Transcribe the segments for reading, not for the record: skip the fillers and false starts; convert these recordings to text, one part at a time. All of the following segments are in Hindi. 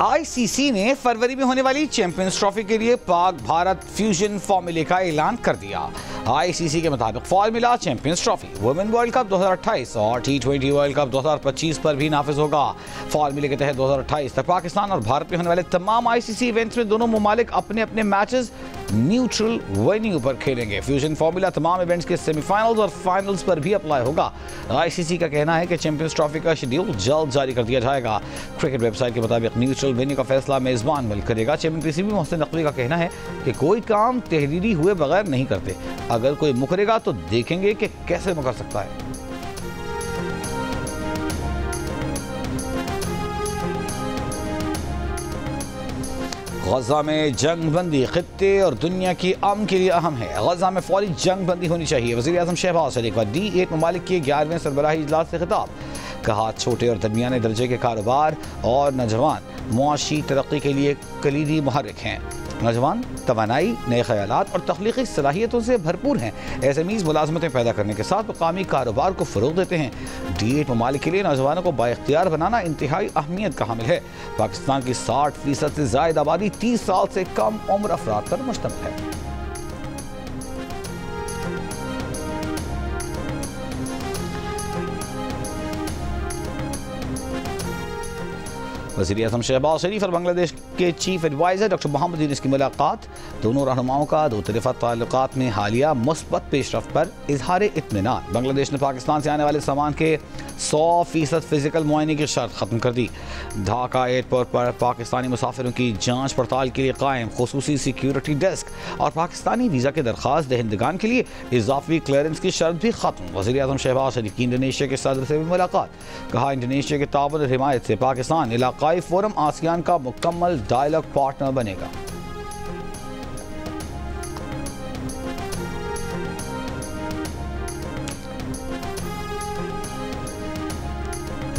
आईसीसी ने फरवरी में होने वाली चैंपियंस ट्रॉफी के लिए पाक भारत फ्यूजन फॉर्मूले का ऐलान कर दिया। आईसीसी के मुताबिक formula champions trophy, women world cup 2028 और T20 वर्ल्ड कप 2025 पर भी नाफिज होगा। फॉर्मूले के तहत 2028 तक पाकिस्तान और भारत में होने वाले तमाम आईसीसी इवेंट्स में दोनों ममालिक अपने अपने मैचेस न्यूट्रल वेन्यू पर खेलेंगे। फ्यूजन फॉर्मूला तमाम इवेंट्स के सेमीफाइनल्स और फाइनल्स पर भी अप्लाई होगा। आईसीसी का कहना है कि चैंपियंस ट्रॉफी का शेड्यूल जल्द जारी कर दिया जाएगा। क्रिकेट वेबसाइट के मुताबिक न्यूट्रल वेन्यू का फैसला मेजबान मुल्क करेगा। चेयरमैन पीसीबी मोहसिन नकवी का कहना है कि कोई काम तहरीरी हुए बगैर नहीं करते, अगर कोई मुकरेगा तो देखेंगे कि कैसे मुकर सकता है। गजा में जंग बंदी खित्ते और दुनिया की अमन के लिए अहम है। गजा में फौरी जंग बंदी होनी चाहिए। वज़ीर आज़म शहबाज शरीफ का D8 ममालिक के 11वें सरबराही इजलास से खिताब। कहा, छोटे और दरमियाने दर्जे के कारोबार और नौजवान मुआशी तरक्की के लिए कलीदी मुहर्रिक हैं। नौजवान तवानाई, नए ख्यालात और तख्लीकी सलाहियतों से भरपूर हैं। एसएमईज़ मुलाजमतें पैदा करने के साथ मुकामी कारोबार को फ़रोग़ देते हैं। D8 ममालिक के लिए नौजवानों को बाइख्तियार बनाना इंतहाई अहमियत का हामिल है। पाकिस्तान की 60% से ज़ायद आबादी 30 साल से कम उम्र अफराद पर मुश्तमिल है। वज़ीर आज़म शहबाज शरीफ और बांग्लादेश के chief adviser doctor Mohammad Yunus की मुलाकात। दोनों रहनुमाओं का दो तरफ़ा ताल्लुकात में हालिया मुस्बत पेशरफ्त पर इजहार इत्मीनान। बांग्लादेश ने पाकिस्तान से आने वाले सामान के 100% फिजिकल मुआयने की शर्त ख़त्म कर दी। ढाका एयरपोर्ट पर पाकिस्तानी मुसाफिरों की जाँच पड़ताल के लिए कायम खुसूसी सिक्योरिटी डेस्क और पाकिस्तानी वीज़ा के दरख्वास्त दहिंदगान के लिए इजाफी क्लियरेंस की शर्त भी ख़त्म। वज़ीर आज़म शहबाज शरीफ की इंडोनेशिया के सदर से भी मुलाकात। कहा, इंडोनेशिया के ताउन और हिमायत से पाकिस्तान इलाकाई फोरम आसियान का मुकम्मल डायलॉग पार्टनर बनेगा।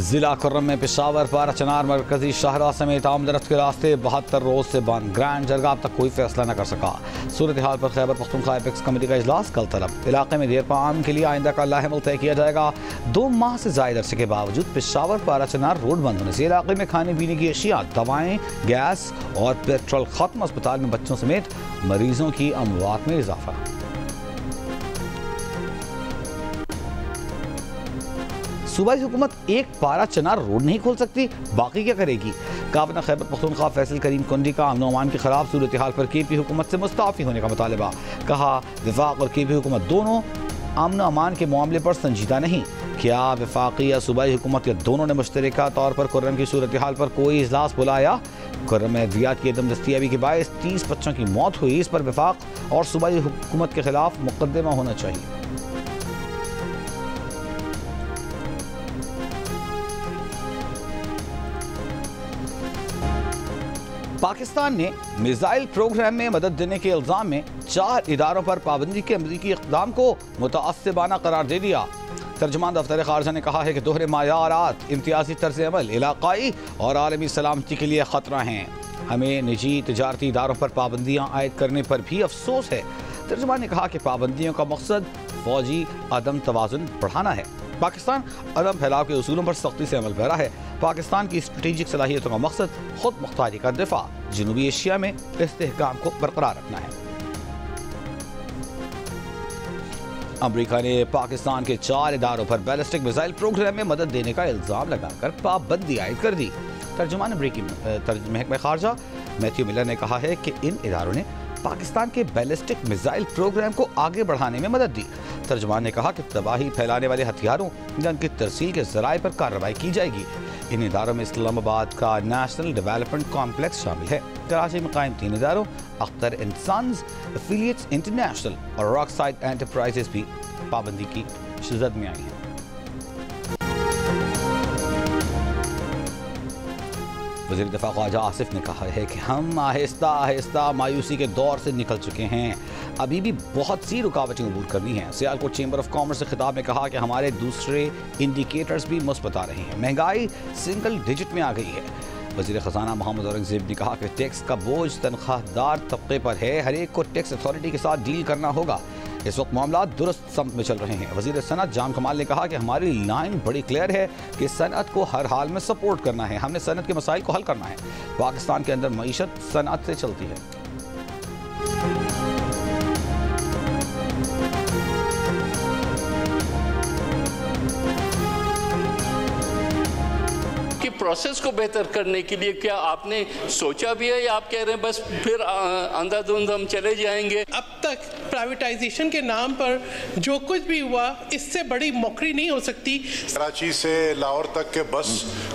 जिला खुर्रम में पेशावर पर चनार मरकजी शाहरा समेत आमदरफ्त के रास्ते 72 रोज से बंद। ग्रैंड जरगा अब तक कोई फैसला न कर सका। सूरत हाल पर खैबर पख्तूनख्वा एपेक्स कमेटी का इजलास कल तलब। इलाके में देर पाम के लिए आइंदा का लाहेमल तय किया जाएगा। 2 माह से ज्यादा अरसे के बावजूद पेशावर पर चनार रोड बंद होने से इलाके में खाने पीने की अशिया, दवाएं, गैस और पेट्रोल खत्म। अस्पताल में बच्चों समेत मरीजों की अमवात में इजाफा। सूबाई हुकूमत एक पारा चनार रोड नहीं खोल सकती, बाकी क्या करेगी? काबीना खैबर पख्तूनख्वा फैसल करीम कुंडी का अमन अमान की खराब सूरत हाल पर KP हुकूमत से मुस्ताफ़ी होने का मुतालबा। कहा, वफाक और KP हुकूमत दोनों अमन अमान के मामले पर संजीदा नहीं। क्या वफाकी या सूबाई हुकूमत या दोनों ने मुश्तरका तौर पर खुर्रम की सूरत हाल पर कोई इजलास बुलाया? खुर्रम में अद्वियात की अदम दस्तियाबी के बायस 30 बच्चों की मौत हुई। इस पर वफाक और सूबाई हुकूमत के खिलाफ मुकदमा होना चाहिए। पाकिस्तान ने मिसाइल प्रोग्राम में मदद देने के इल्जाम में 4 इदारों पर पाबंदी के अमरीकी इक़दाम को मुतअस्सिबाना करार दे दिया। तर्जुमान दफ्तर ख़ारजा ने कहा है कि दोहरे मायारात, इम्तियाजी तर्ज अमल इलाकाई और आलमी सलामती के लिए ख़तरा हैं। हमें निजी तजारती इदारों पर पाबंदियाँ आयद करने पर भी अफसोस है। तर्जुमान ने कहा कि पाबंदियों का मकसद फौजी अदम तवाज़ुन बढ़ाना है। पाकिस्तान अदम फैलाव के उसूलों पर सख्ती से अमल पैरा है। पाकिस्तान की स्ट्रेटेजिक सलाहियतों का मकसद खुद मुख्तारी का दिफा, जनूबी एशिया में इस्तेहकाम को बरकरार रखना है। अमेरिका ने पाकिस्तान के 4 इदारों पर बैलिस्टिक मिसाइल प्रोग्राम में मदद देने का इल्जाम लगाकर पाबंदी आयद कर दी। तर्जुमान अमेरिकी महकमा खारजा मैथ्यू मिलर ने कहा है कि इन इदारों ने पाकिस्तान के बैलिस्टिक मिसाइल प्रोग्राम को आगे बढ़ाने में मदद दी। तर्जुमान ने कहा कि तबाही फैलाने वाले हथियारों या उनकी तरसील के जराए पर कार्रवाई की जाएगी। इन इदारों में इस्लामाबाद का नेशनल डेवलपमेंट कॉम्प्लेक्स शामिल है। कराची में कायम 3 इदारों Akhtar and sons, affiliates international और रॉकसाइड एंटरप्राइजेस भी पाबंदी की शिज़द में आई हैं। वज़ीर दिफा ख्वाजा आसिफ ने कहा है कि हम आहिस्ता आहिस्ता मायूसी के दौर से निकल चुके हैं। अभी भी बहुत सी रुकावटें अबूर करनी हैं। सियालकोट चैम्बर ऑफ कॉमर्स से खिताब में कहा कि हमारे दूसरे इंडिकेटर्स भी मुस्बत आ रहे हैं। महंगाई सिंगल डिजिट में आ गई है। वज़ीर ख़जाना मोहम्मद औरंगज़ेब ने कहा कि टैक्स का बोझ तनख्वाहदार तबके पर है। हर एक को टैक्स अथॉरिटी के साथ डील करना होगा। इस वक्त मामला दुरुस्त समत में चल रहे हैं। वज़ीर सनअत जाम कमाल ने कहा कि हमारी लाइन बड़ी क्लियर है कि सनअत को हर हाल में सपोर्ट करना है, हमने सनअत के मसाइल को हल करना है। पाकिस्तान के अंदर मईशत सनअत से चलती है। प्रोसेस को बेहतर करने के लिए क्या आपने सोचा भी है या आप कह रहे हैं बस फिर अंधाधुंध हम चले जाएंगे? अब तक प्राइवेटाइजेशन के नाम पर जो कुछ भी हुआ, इससे बड़ी मौकरी नहीं हो सकती। कराची से लाहौर तक के बस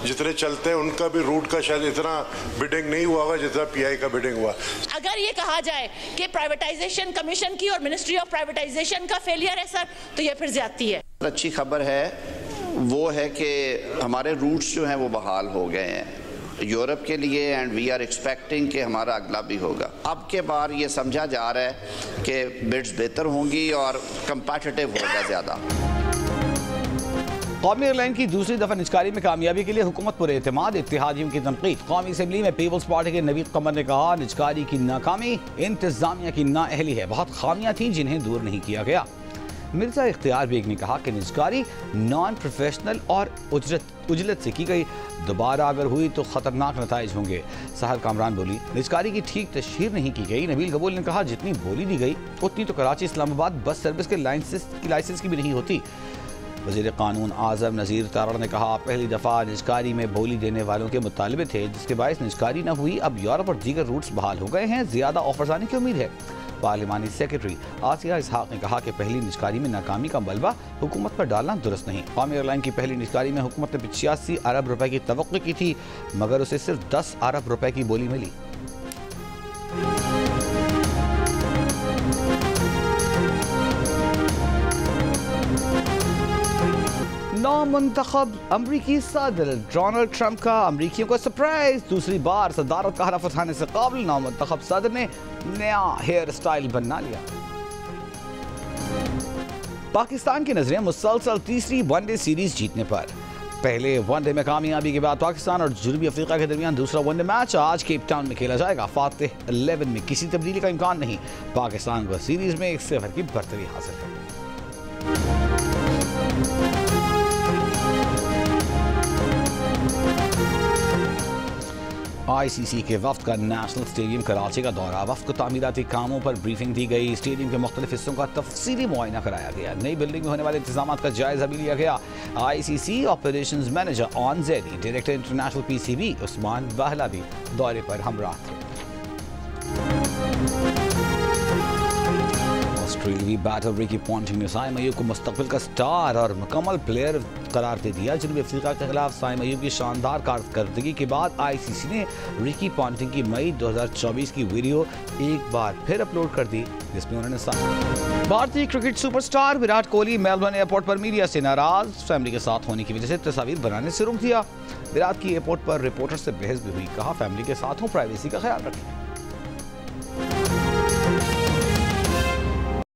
जितने चलते हैं उनका भी रूट का शायद इतना बिडिंग नहीं हुआ होगा जितना पीआई का बिडिंग हुआ। अगर ये कहा जाए कि प्राइवेटाइजेशन कमीशन की और मिनिस्ट्री ऑफ प्राइवेटाइजेशन का फेलियर है सर, तो ये फिर ज्यादती है। अच्छी खबर है वो है कि हमारे रूट्स जो हैं वो बहाल हो गए हैं यूरोप के लिए, एंड वी आर एक्सपेक्टिंग कि हमारा अगला भी होगा। अब के बार ये समझा जा रहा है कि बिड्स बेहतर होंगी और कंपेटिटिव होगा ज़्यादा। कौमी एयरलाइन की दूसरी दफा निजकारी में कामयाबी के लिए हुकूमत पर एतमाद, इत्तेहादियों की तनकीद। कौमी असम्बली में पीपल्स पार्टी के नवीद कमर ने कहा निजकारी की नाकामी इंतजामिया की नाअहली है, बहुत खामियां थीं जिन्हें दूर नहीं किया गया। मिर्जा इख्तियार बेग ने कहा कि निजकारी नॉन प्रोफेशनल और उजलत से की गई, दोबारा अगर हुई तो खतरनाक नताइज होंगे। सहर कामरान बोली निजकारी की ठीक तशहीर नहीं की गई। नबील कबूल ने कहा जितनी बोली दी गई उतनी तो कराची इस्लामाबाद बस सर्विस के लाइसेंस की भी नहीं होती। वज़ीर कानून आज़म नज़ीर तारड़ ने कहा पहली दफ़ा निजकारी में बोली देने वालों के मुतालबे थे जिसके बायस निजकारी न हुई, अब यूरोप और दीगर रूट्स बहाल हो गए हैं, ज़्यादा ऑफर्स आने की उम्मीद है। पार्लिमानी सेक्रेटरी आसिया इसहाक ने कहा कि पहली निजकारी में नाकामी का मलबा हुकूमत पर डालना दुरुस्त नहीं। कौमी एयरलाइन की पहली निजकारी में हुकूमत ने 85 अरब रुपए की तवक्को की थी, मगर उसे सिर्फ 10 अरब रुपए की बोली मिली। नामुंतखब अमरीकी सदर डोनाल्ड ट्रंप का अमरीकियों को सरप्राइज, दूसरी बार सदारत का हरफ उठाने से काबिल नामुंतखब सदर ने नया हेयर स्टाइल बना लिया। पाकिस्तान की नजरें मुसलसल तीसरी वनडे सीरीज जीतने पर। पहले वनडे में कामयाबी के बाद पाकिस्तान और जनूबी अफ्रीका के दरमियान दूसरा वनडे मैच आज केप टाउन में खेला जाएगा। फातेह 11 में किसी तब्दीली का इम्कान नहीं। पाकिस्तान को सीरीज में 1-0 की बरतरी हासिल है। आईसीसी के वफ्द का नेशनल स्टेडियम कराची का दौरा। वफ्द को तामीराती कामों पर ब्रीफिंग दी गई। स्टेडियम के मुख्तलिफ हिस्सों का तफसीली मुआयना कराया गया। नई बिल्डिंग में होने वाले इंतजाम का जायजा भी लिया गया। आईसीसी ऑपरेशंस मैनेजर ऑन जेडी, director international PCB Usman Wahla भी दौरे पर हमराह थे। ऑस्ट्रेलियावी बैटर रिकी पॉन्टिंग ने साइम अयूब को मुस्तकबिल का स्टार और मुकम्मल प्लेयर करार दे दिया। जनूबी अफ्रीका के खिलाफ साइम अयूब की शानदार कारकर्दगी के बाद आईसीसी ने रिकी पॉन्टिंग की मई 2024 की वीडियो एक बार फिर अपलोड कर दी, जिसमें उन्होंने भारतीय cricket superstar Virat Kohli Melbourne airport पर मीडिया से नाराज फैमिली के साथ होने की वजह से तस्वीर बनाने से रोक दिया। विराट की एयरपोर्ट पर रिपोर्टर से बहस भी हुई, कहा फैमिली के साथ हूँ, प्राइवेसी का ख्याल रखें।